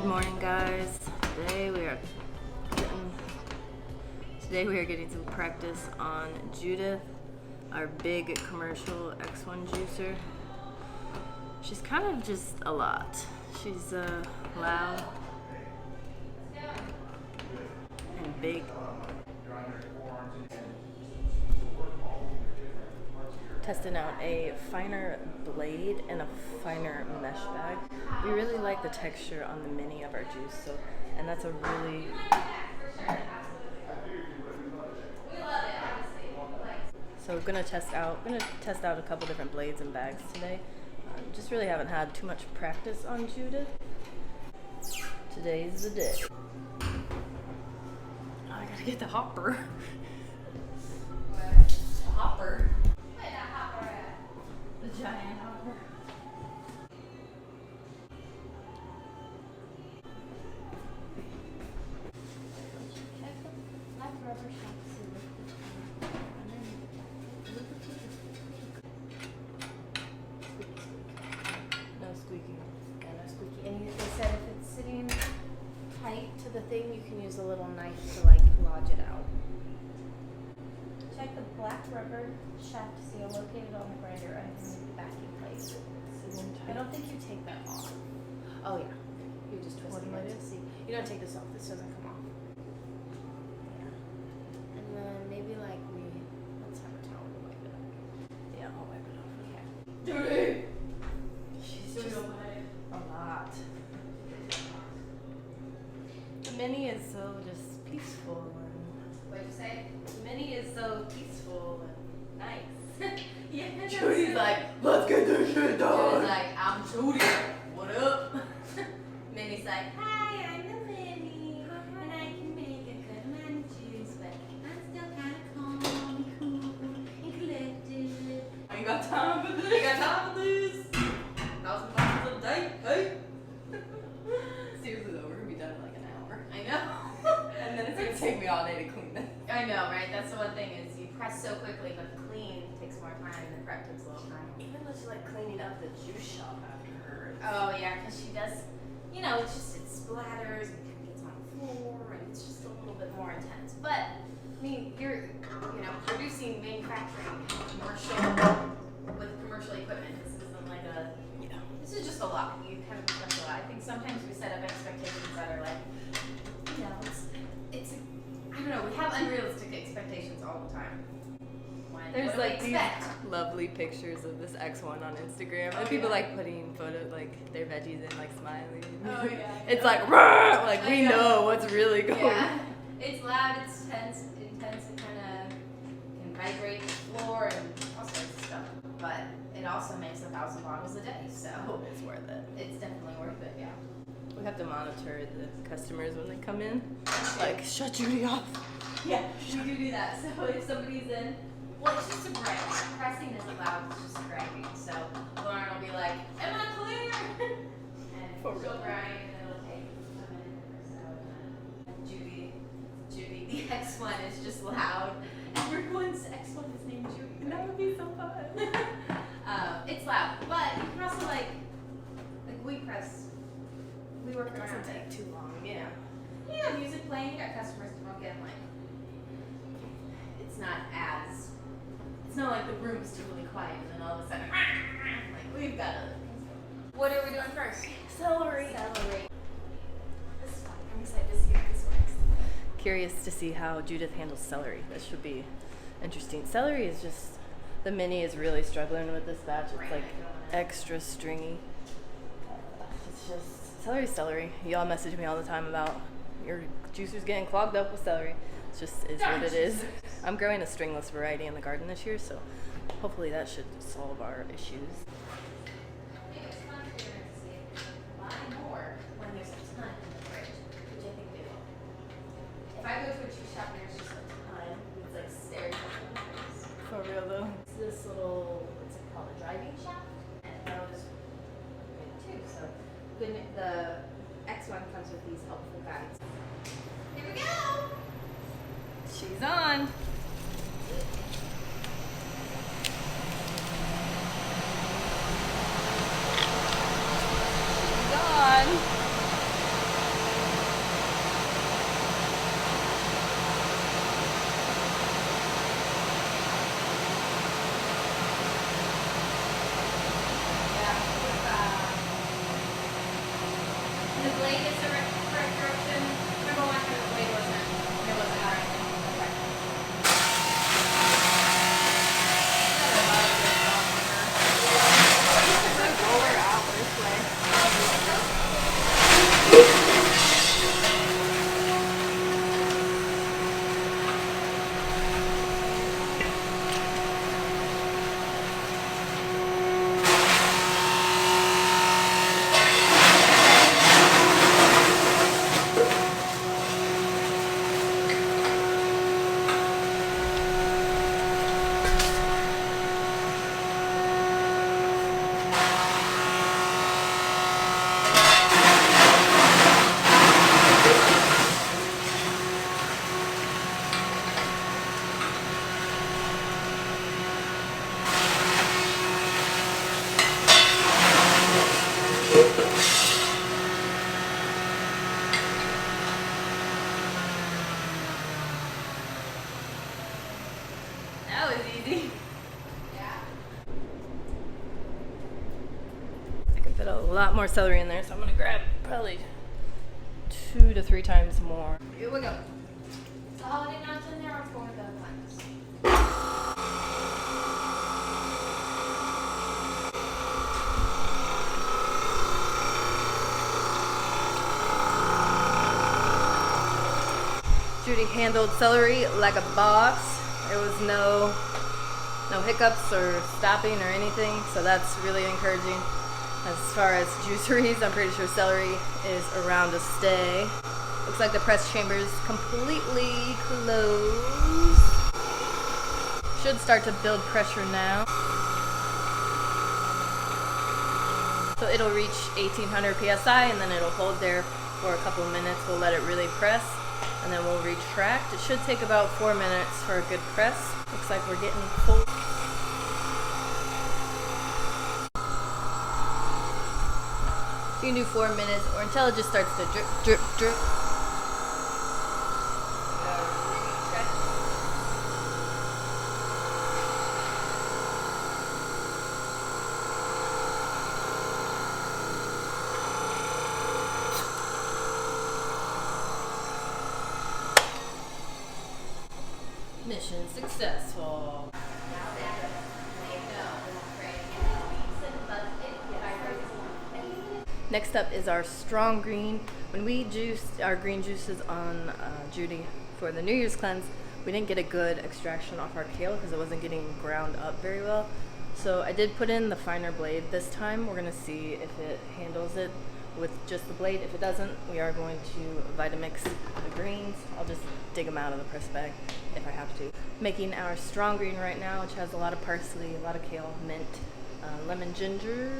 Good morning, guys. Today we are getting some practice on Judith, our big commercial X1 juicer. She's kind of just a lot. She's loud and big. Testing out a finer blade and a finer mesh bag. We really like the texture on the mini of our juice, and that's a really so we're gonna test out a couple different blades and bags today. Just really haven't had too much practice on Judith. Today's the day. Oh, I gotta get the hopper. The hopper? Where's that hopper at? The giant hopper. No squeaking. Yeah, no squeaky. And they said if it's sitting tight to the thing, you can use a little knife to like lodge it out. Check the black rubber shaft seal located on the grinder underneath the backing plate. I don't think you take that off. Oh yeah, you just twist it to see. You don't take this off. This doesn't come off. Yeah. And then maybe like let's have a towel to wipe it up. Yeah, I'll wipe it off. Okay. She's just a lot. The mini is so just peaceful and What'd you say? the mini is so peaceful and nice. Yeah. Judy's like, let's get this shit done. Judy's like, I'm Judy. What up? Minnie's like, hi, I'm the Minnie, and I can make a good amount of juice, but I'm still kind of calm and cool and collected. I ain't got time for this. You got time for this? $1,000 a day, hey? Seriously though, we're gonna be done in like an hour. I know. And then it's gonna take me all day to clean this. I know, right? That's the one thing is you press so quickly, but the clean takes more time and the prep takes a little time. Even though she like cleaning up the juice shop after her. Oh yeah, because she does, it splatters and gets on the floor and it's just a little bit more intense. But, I mean, you're, producing, manufacturing, commercial, with commercial equipment. This isn't like this is just a lot. You kind of expect a lot. I think sometimes we set up expectations that are like, I don't know, we have unrealistic expectations all the time. There's What do like we these expect? lovely pictures of this X1 on Instagram, and people like putting photos like their veggies in like smiling. Oh yeah. It's like rah! Like we know what's really going. Yeah, it's loud, it's intense, it kind of can vibrate the floor and all sorts of stuff. But it also makes 1,000 bottles a day, so It's worth it. it's definitely worth it. Yeah. We have to monitor the customers when they come in. Like, shut Judy off. Yeah, we do that. So if somebody's in, well, it's just a brag. Pressing isn't loud, it's just bragging. So Lauren will be like, "Am I clear?" And For she'll real. brag, and it'll take a minute or so. And Judy, the X1 is just loud. Everyone's X1 is named Judy. That would be so fun. It's loud, but you can also like we work It around doesn't it. take too long. Yeah. You got music playing, you got customers talking, like it's not like the room's totally quiet and then all of a sudden like we've got other things going. What are we doing first? Celery. This is fun. I'm excited to see how this works. Curious to see how Judith handles celery. That should be interesting. Celery is just, the mini is really struggling with this batch. It's like extra stringy. It's just, celery. Y'all message me all the time about your juicer's getting clogged up with celery. It's just is what it is. I'm growing a stringless variety in the garden this year, so hopefully that should solve our issues. It's fun for you to see if you can buy more when there's a ton in the fridge, which I think they will. If I go to a juice shop and there's just a ton, it's like stereotypical things. For real though. It's this little, what's it called, a driving shaft, and those are good too. So the X1 comes with these helpful guides. Here we go! She's on. blade is the correct direction. Number one, the blade wasn't. It wasn't right. Okay. Roller out this way. That was easy. Yeah. I can fit a lot more celery in there, so I'm gonna grab probably 2 to 3 times more. Here we go. So holiday nuts in there are for the ones. Judy handled celery like a boss. There was no hiccups or stopping or anything, so that's really encouraging. As far as juiceries, I'm pretty sure celery is around to stay. Looks like the press chamber is completely closed. Should start to build pressure now. So it'll reach 1800 psi and then it'll hold there for a couple of minutes. We'll let it really press and then we'll retract. It should take about 4 minutes for a good press. Looks like we're getting full. You can do 4 minutes or until it just starts to drip, drip, drip. Mission successful. Next up is our strong green. When we juiced our green juices on Judy for the New Year's cleanse, we didn't get a good extraction off our kale because it wasn't getting ground up very well. So I did put in the finer blade this time. We're gonna see if it handles it with just the blade. If it doesn't, we are going to Vitamix the greens. I'll just dig them out of the press bag if I have to. Making our strong green right now, which has a lot of parsley, a lot of kale, mint, lemon, ginger,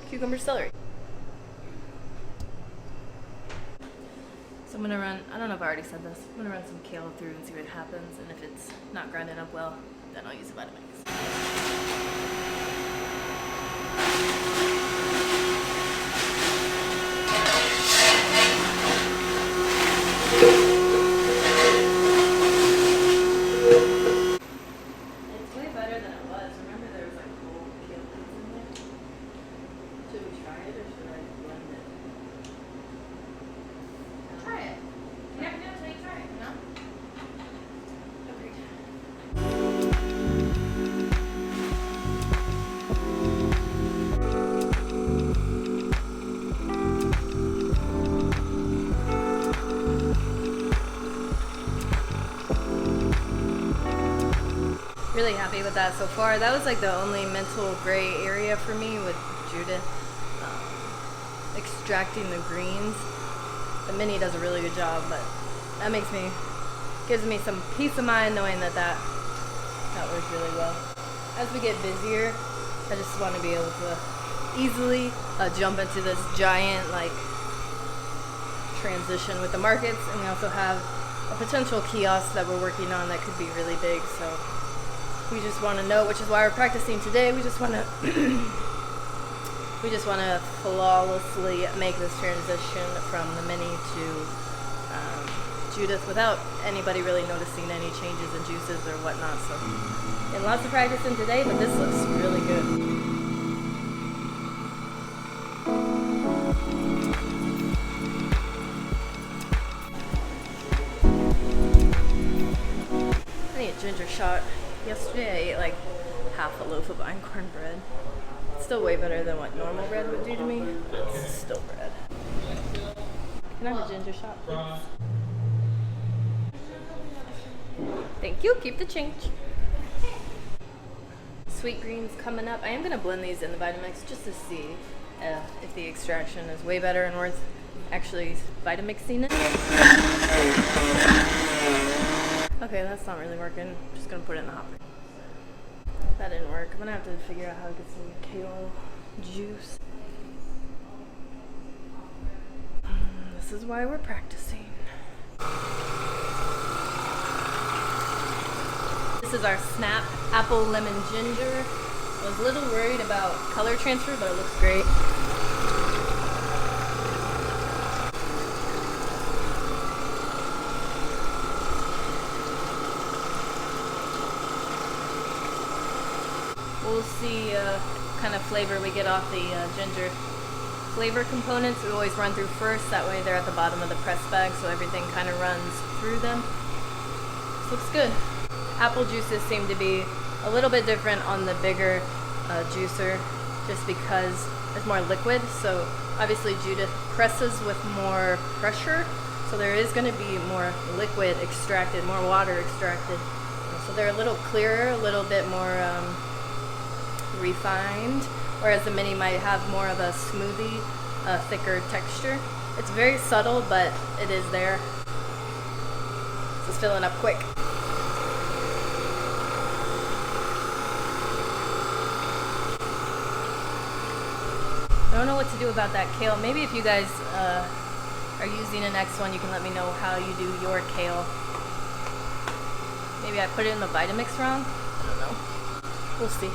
cucumber, celery. So I'm gonna run, I don't know if I already said this, I'm gonna run some kale through and see what happens, and if it's not grinding up well, then I'll use a Vitamix. It's way better than it was. Remember there was like whole kale bits in there? Should we try it or should I blend it? Try it. You never know until you try it, you know? Really happy with that so far. That was like the only mental gray area for me with Judith extracting the greens. The mini does a really good job, but that gives me some peace of mind knowing that works really well. As we get busier, I just want to be able to easily jump into this giant like transition with the markets, and we also have a potential kiosk that we're working on that could be really big. So we just want to know, which is why we're practicing today. We just want to flawlessly make this transition from the mini to Judith without anybody really noticing any changes in juices or whatnot. So, and lots of practicing today, but this looks really good. ginger shot. Yesterday I ate like half a loaf of einkorn bread. It's still way better than what normal bread would do to me, but it's still bread. Can I have a ginger shot, please? Thank you. Keep the change. Sweet greens coming up. I am going to blend these in the Vitamix just to see if the extraction is way better and worth actually Vitamixing it. Okay, that's not really working. I'm just going to put it in the hopper. That didn't work. I'm going to have to figure out how to get some kale juice. This is why we're practicing. This is our Snap Apple Lemon Ginger. I was a little worried about color transfer, but it looks great. We'll see kind of flavor we get off the ginger. Flavor components we always run through first, that way they're at the bottom of the press bag so everything kind of runs through them. This looks good. Apple juices seem to be a little bit different on the bigger juicer just because it's more liquid, so obviously Judith presses with more pressure, so there is going to be more liquid extracted, more water extracted, so they're a little clearer, a little bit more refined, whereas the mini might have more of a smoothie, thicker texture. It's very subtle, but it is there. This is filling up quick. I don't know what to do about that kale. Maybe if you guys are using an X1, you can let me know how you do your kale. Maybe I put it in the Vitamix wrong? I don't know. We'll see.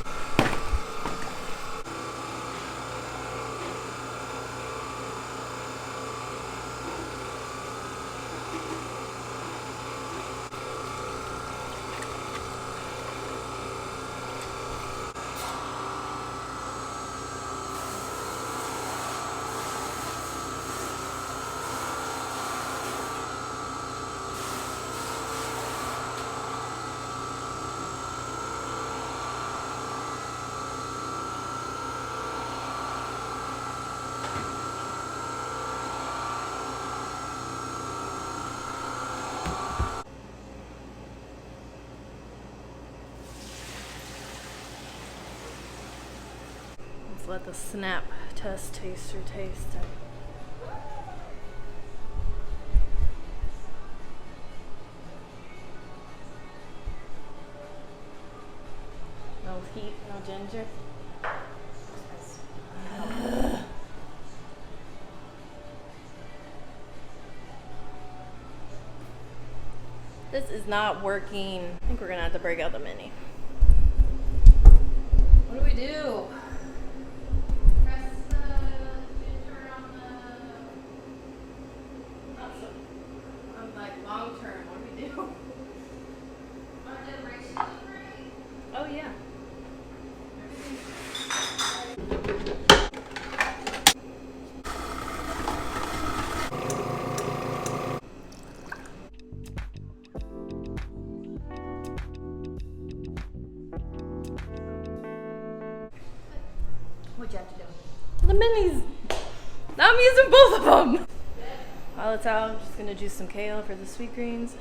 Let's let the Snap test taster taste it. No heat, no ginger. This is not working. I think we're gonna have to break out the mini. What do we do? Press the ginger on the. I'm like long term. What do we do? Our generation is great. Oh yeah. What'd you have to do? The minis. Now I'm using both of them. While it's out, I'm just gonna juice some kale for the sweet greens.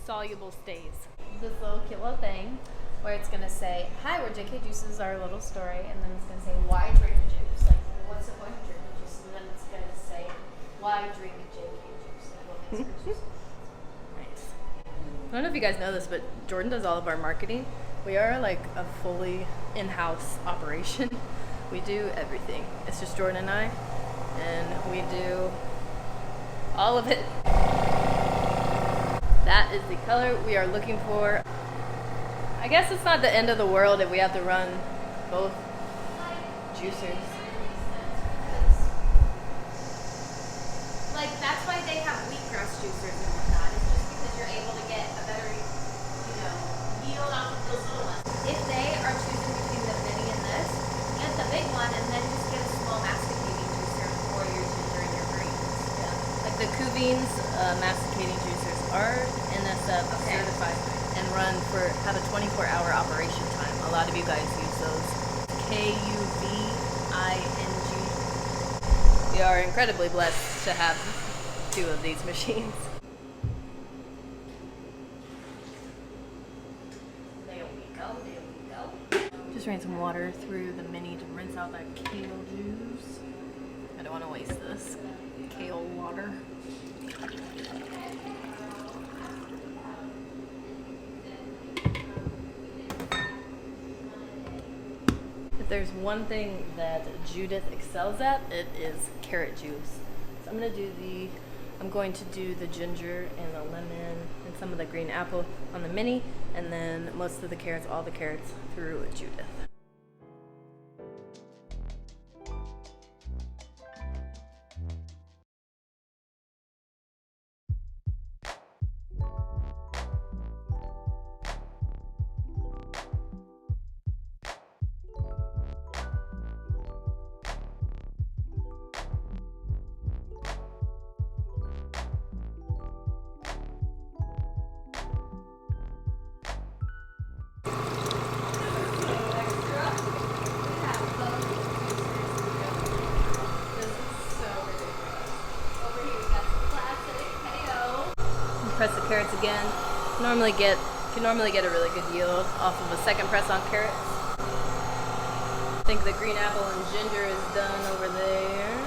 Soluble stays. This little cute little thing where it's gonna say, "Hi, we're JK Juices, our little story," and then it's gonna say, "Why drink juice?" Like, what's the point of drinking juice? And then it's gonna say, "Why drink JK Juice?" Like, what makes it juice? I don't know if you guys know this, but Jordan does all of our marketing. We are like a fully in-house operation. We do everything. It's just Jordan and I, and we do all of it. That is the color we are looking for. I guess it's not the end of the world if we have to run both juicers. Like, that's why they have wheatgrass juicers and whatnot. It's just because you're able to get a better, yield off of those little ones. If they are choosing between the mini and this, get the big one and then just get a small masticating juicer for your ginger and your greens. Yeah. Like the Cuvines masticating juicers are NSF certified and have a 24-hour operation time. A lot of you guys use those. Cuving. We are incredibly blessed to have 2 of these machines. There we go. Just ran some water through the mini to rinse out that kale juice. I don't want to waste this kale water. If there's one thing that Judith excels at, it is carrot juice. So I'm going to do the ginger and the lemon and some of the green apple on the mini, and then most of the carrots, all the carrots, through Judith. Press the carrots again. Can normally get a really good yield off of a second press on carrots. I think the green apple and ginger is done over there.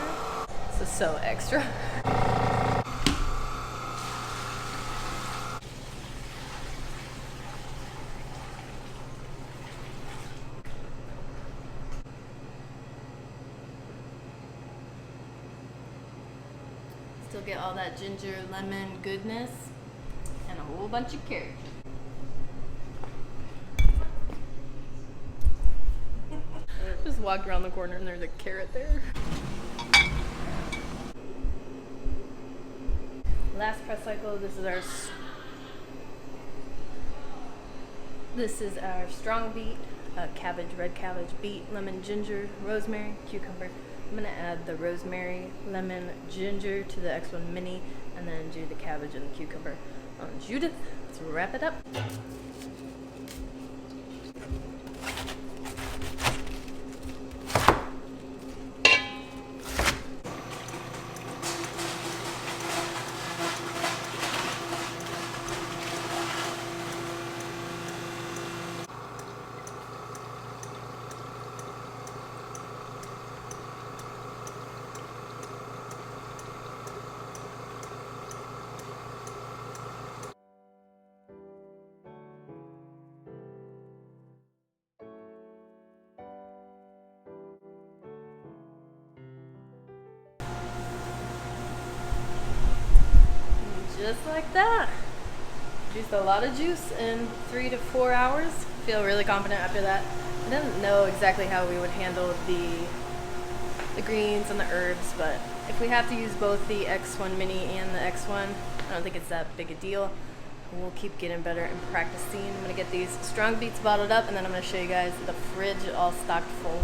This is so extra. Still get all that ginger, lemon goodness, and a whole bunch of carrot. Just walked around the corner and there's a carrot there. Last press cycle, this is our strong beet, cabbage, red cabbage, beet, lemon, ginger, rosemary, cucumber. I'm going to add the rosemary, lemon, ginger to the X1 Mini, and then do the cabbage and the cucumber on Judith. Let's wrap it up. Just like that. Juiced a lot of juice in 3 to 4 hours. Feel really confident after that. I didn't know exactly how we would handle the greens and the herbs, but if we have to use both the X1 Mini and the X1, I don't think it's that big a deal. We'll keep getting better and practicing. I'm gonna get these strong beets bottled up, and then I'm gonna show you guys the fridge all stocked full.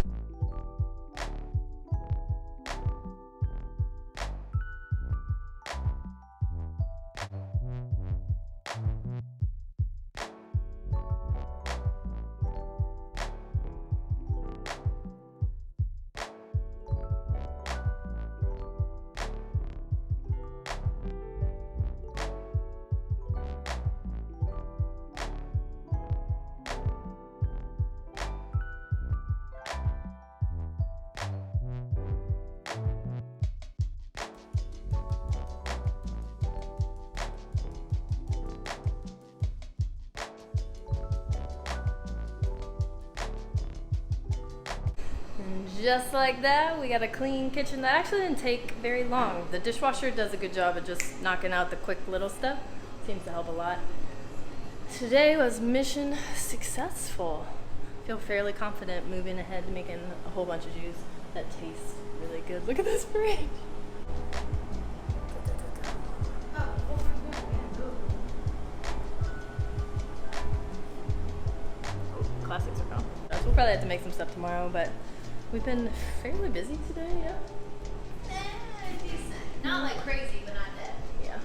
And just like that, we got a clean kitchen. That actually didn't take very long. The dishwasher does a good job of just knocking out the quick little stuff. Seems to help a lot. Today was mission successful. I feel fairly confident moving ahead to making a whole bunch of juice that tastes really good. Look at this fridge. Classics are gone. We'll probably have to make some stuff tomorrow, but we've been fairly busy today, yeah. Decent. Not like crazy, but not dead. Yeah.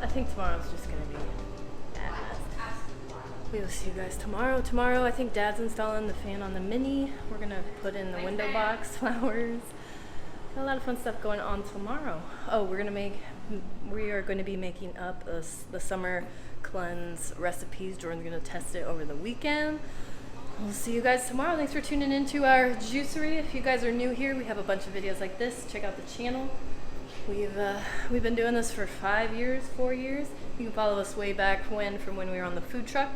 I think tomorrow's just gonna be badass. We will see you guys tomorrow. Tomorrow, I think Dad's installing the fan on the Mini. We're gonna put in the window box, flowers. Got a lot of fun stuff going on tomorrow. Oh, we are going to be making up the summer cleanse recipes. Jordan's gonna test it over the weekend. We'll see you guys tomorrow. Thanks for tuning into our juicery. If you guys are new here, we have a bunch of videos like this. Check out the channel. We've been doing this for 4 years. You can follow us way back from when we were on the food truck,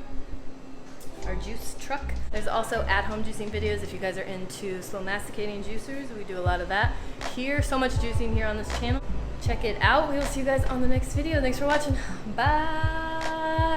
our juice truck. There's also at-home juicing videos if you guys are into slow masticating juicers. We do a lot of that here. So much juicing here on this channel. Check it out. We will see you guys on the next video. Thanks for watching. Bye.